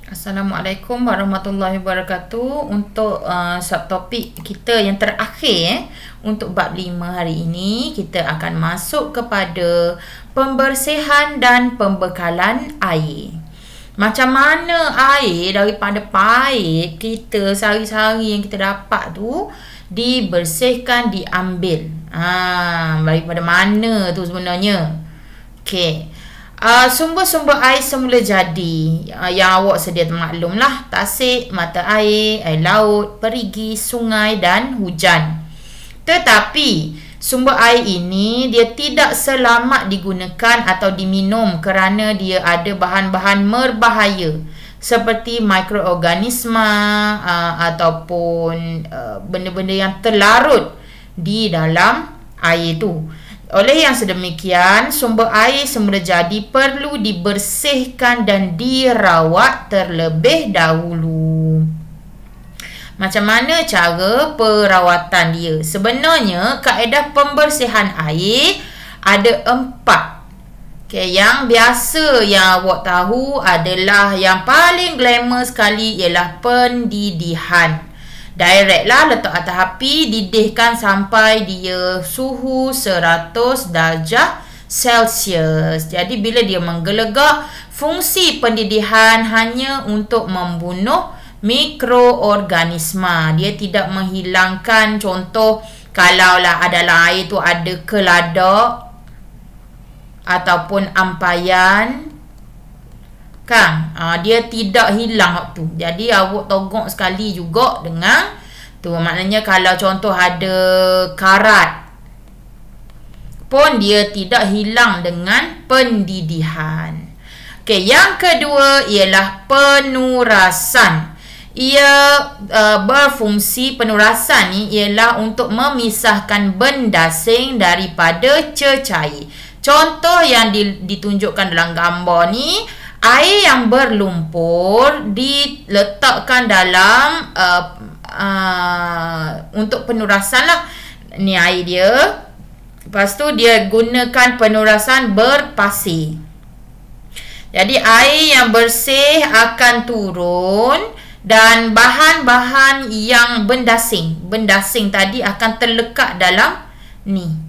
Assalamualaikum warahmatullahi wabarakatuh. Untuk subtopik kita yang terakhir untuk bab 5 hari ini, kita akan masuk kepada pembersihan dan pembekalan air. Macam mana air daripada paip kita sehari-hari yang kita dapat tu dibersihkan, diambil. Daripada mana tu sebenarnya? Okey. Sumber-sumber air semula jadi yang awak sedia termaklumlah: tasik, mata air, air laut, perigi, sungai dan hujan. Tetapi sumber air ini dia tidak selamat digunakan atau diminum kerana dia ada bahan-bahan berbahaya seperti mikroorganisma ataupun benda-benda yang terlarut di dalam air itu. Oleh yang sedemikian, sumber air semula jadi perlu dibersihkan dan dirawat terlebih dahulu. Macam mana cara perawatan dia? Sebenarnya, kaedah pembersihan air ada 4. Okay, yang biasa yang awak tahu adalah yang paling glamour sekali ialah pendidihan. Direct lah, letak atas api, didihkan sampai dia suhu 100 darjah Celsius. Jadi bila dia menggelegak, fungsi pendidihan hanya untuk membunuh mikroorganisma. Dia tidak menghilangkan, contoh kalaulah adalah air tu ada keladak ataupun ampayan, kan? Dia tidak hilang waktu. Jadi awak togok sekali juga dengan tu. Maknanya kalau contoh ada karat pun dia tidak hilang dengan pendidihan. Okey, yang kedua ialah penurasan. Ia berfungsi, penurasan ni ialah untuk memisahkan bendasing daripada cecair. Contoh yang ditunjukkan dalam gambar ni, air yang berlumpur diletakkan dalam untuk penurasan lah. Ni air dia. Lepas tu dia gunakan penurasan berpasir. Jadi air yang bersih akan turun dan bahan-bahan yang bendasing tadi akan terlekat dalam ni.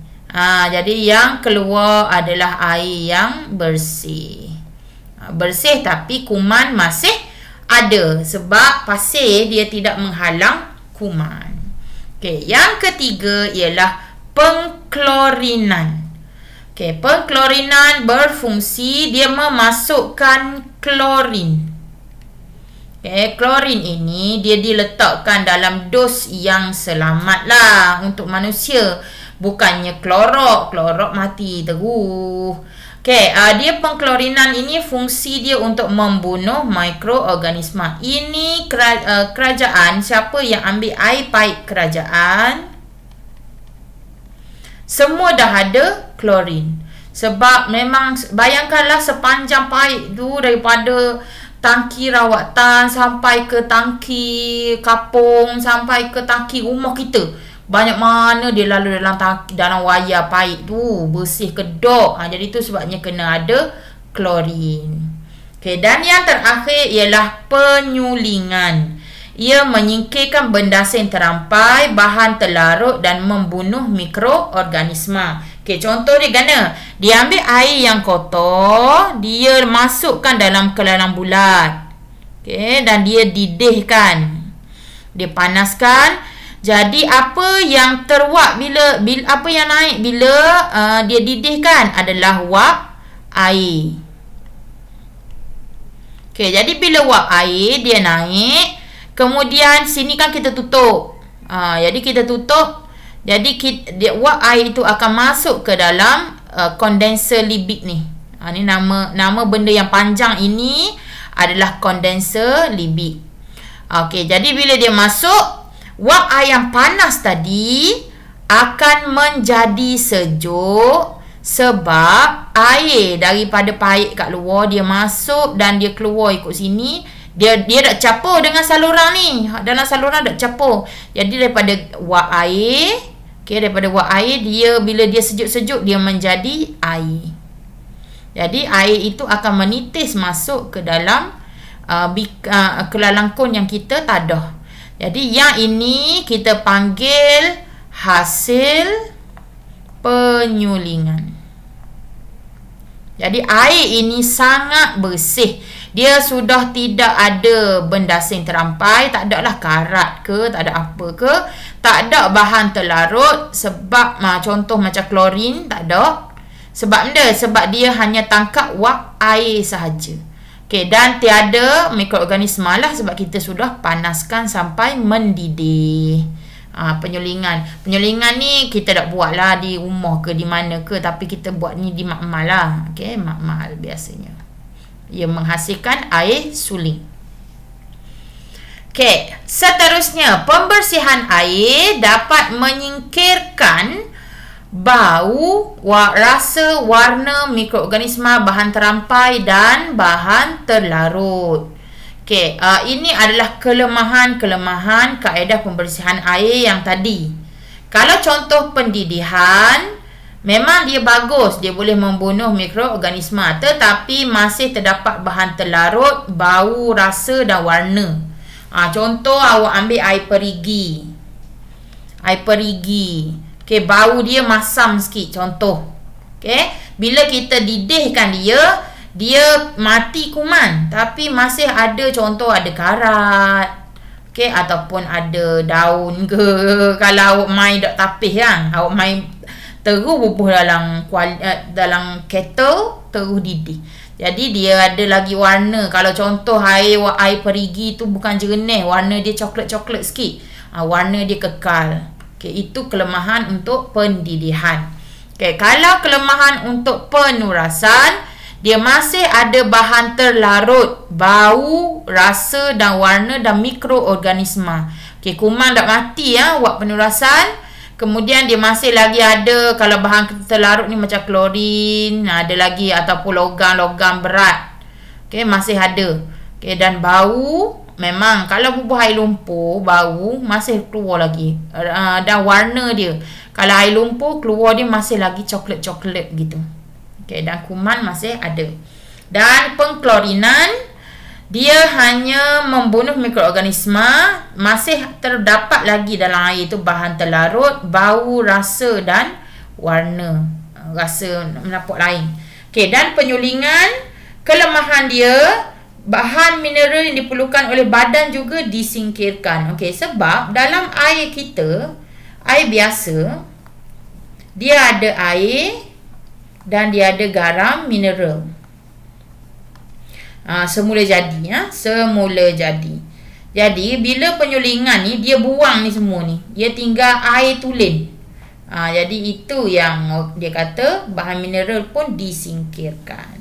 Jadi yang keluar adalah air yang bersih. Bersih tapi kuman masih ada sebab pasir dia tidak menghalang kuman. Okey, yang ketiga ialah pengklorinan. Okey, pengklorinan berfungsi dia memasukkan klorin. Okey, klorin ini dia diletakkan dalam dos yang selamatlah untuk manusia. Bukannya klorok mati terus. Okey, dia pengklorinan ini fungsi dia untuk membunuh mikroorganisma. Ini kerajaan, siapa yang ambil air paip kerajaan, semua dah ada klorin. Sebab memang bayangkanlah sepanjang paip tu daripada tangki rawatan sampai ke tangki kapung, sampai ke tangki rumah kita. Banyak mana dia lalu dalam wayar paip tu, bersih kedok. Jadi tu sebabnya kena ada klorin. Okey, dan yang terakhir ialah penyulingan. Ia menyingkirkan bendasing terampai, bahan terlarut dan membunuh mikroorganisma. Okey, contoh dia gana. Dia ambil air yang kotor, dia masukkan dalam kelalang bulat. Okey, dan dia didihkan. Dia panaskan. Jadi apa yang teruap bila apa yang naik bila dia didihkan adalah wap air. Okey, jadi bila wap air dia naik, kemudian sini kan kita tutup. Jadi kita tutup. Jadi wap air itu akan masuk ke dalam kondenser libik ni. Ni nama benda yang panjang ini adalah kondenser libik. Okey, jadi bila dia masuk, wap air yang panas tadi akan menjadi sejuk sebab air daripada paip kat luar dia masuk dan dia keluar ikut sini. Dia dah campur dengan saluran ni. Dalam saluran dah campur. Jadi daripada wap air, daripada wap air dia bila dia sejuk-sejuk dia menjadi air. Jadi air itu akan menitis masuk ke dalam kelalangkun yang kita tadah. Jadi yang ini kita panggil hasil penyulingan. Jadi air ini sangat bersih. Dia sudah tidak ada benda asing terampai, tak ada lah karat ke, tak ada apa ke, tak ada bahan terlarut sebab contoh macam klorin tak ada. Sebab benda sebab dia hanya tangkap wap air sahaja. Okey, dan tiada mikroorganisma lah sebab kita sudah panaskan sampai mendidih. Penyulingan ni kita tak buat lah di rumah ke di mana ke, tapi kita buat ni di makmal lah. Okey, makmal biasanya. Ia menghasilkan air suling. Okey, seterusnya pembersihan air dapat menyingkirkan bau, rasa, warna mikroorganisma, bahan terampai dan bahan terlarut. Okey, ini adalah kelemahan-kelemahan kaedah pembersihan air yang tadi. Kalau contoh pendidihan, memang dia bagus, dia boleh membunuh mikroorganisma, tetapi masih terdapat bahan terlarut, bau, rasa dan warna. Contoh awak ambil air perigi. Air perigi. Okey, bau dia masam sikit contoh. Okey, bila kita didihkan dia mati kuman, tapi masih ada contoh ada karat. Okey, ataupun ada daun ke. Kalau awak main dak tapis kan, awak main terus bubuh dalam kettle, terus didih. Jadi dia ada lagi warna. Kalau contoh air perigi tu bukan jernih, warna dia coklat-coklat sikit. Warna dia kekal. Okey, itu kelemahan untuk pendidihan. Okey, kalau kelemahan untuk penurasan, dia masih ada bahan terlarut, bau, rasa dan warna dan mikroorganisma. Okey, kuman tak mati buat penurasan. Kemudian dia masih lagi ada, kalau bahan terlarut ni macam klorin, ada lagi ataupun logam-logam berat. Okey, masih ada. Okey, dan bau, memang kalau bubuh air lumpur, bau masih keluar lagi. Dan warna dia, kalau air lumpur keluar dia masih lagi coklat-coklat gitu. Okey, dan kuman masih ada. Dan pengklorinan, dia hanya membunuh mikroorganisma, masih terdapat lagi dalam air itu bahan terlarut, bau, rasa dan warna. Rasa menapuk lain. Okey, dan penyulingan, kelemahan dia, bahan mineral yang diperlukan oleh badan juga disingkirkan. Okey, sebab dalam air kita, air biasa, dia ada air dan dia ada garam mineral. Semula jadi, semula jadi. Jadi bila penyulingan ni dia buang ni semua ni, dia tinggal air tulen. Jadi itu yang dia kata bahan mineral pun disingkirkan.